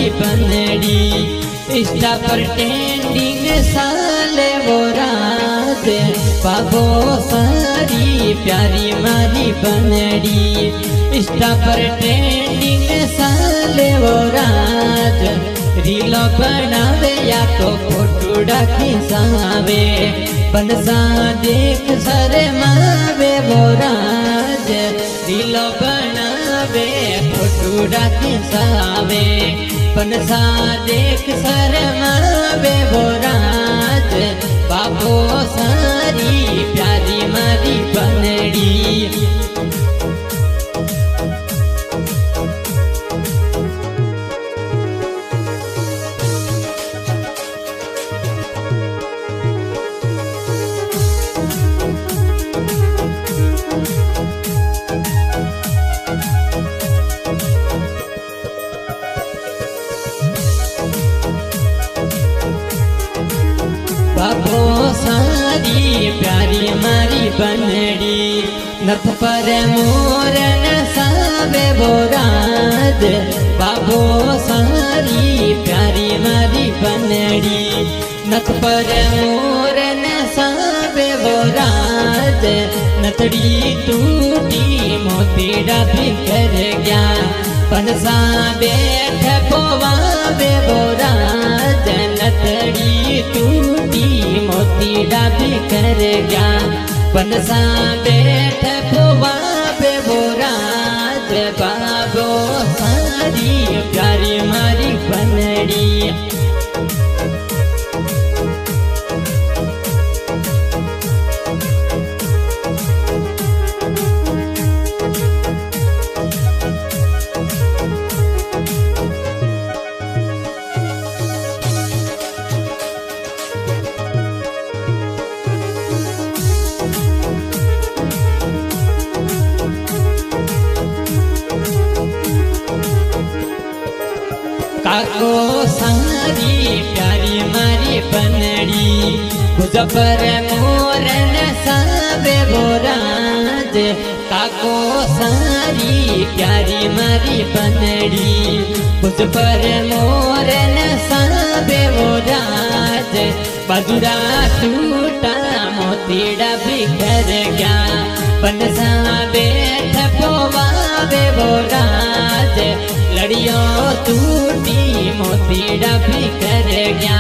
मारी बनड़ी इंस्टा पर ट्रेंडिंग साले वो रात बाबो सारी प्यारी मारी बनड़ी इंस्टा पर ट्रेंडिंग साले वो रात रीलो बनावे या तो फोटो खिंचावे बनसा देख सरे मावे वो राज रीलो बनावे फोटो खिंचावे बनसा देख सरे मावे वो राज बाबो सारी प्यारी मारी बनड़ी बाबो सारी प्यारी मारी बनड़ी नथ पर मोर नसावे वो राज बाबो सारी प्यारी मारी बनड़ी नथ पर मोर नसावे वो राज नथड़ी टूटी मोतीड़ा बिखर गया बनसा बैठ पोवावे वो राज नथड़ी टूटी मोतीड़ा बिखर गया बनसा बैठ पोवावे वो राज बाबो सारी प्यारी मारी बनड़ी काको सारी प्यारी मारी बनड़ी भुज पर मोर नसावे वो राज काको सारी प्यारी मारी बनड़ी भुज पर मोर नसावे वो राज बाजुरा टूटा मोतीड़ा बिखर गया बनसा बैठ पोवावे वो राज लड़ियों टूटी मोतीड़ा बिखर गया।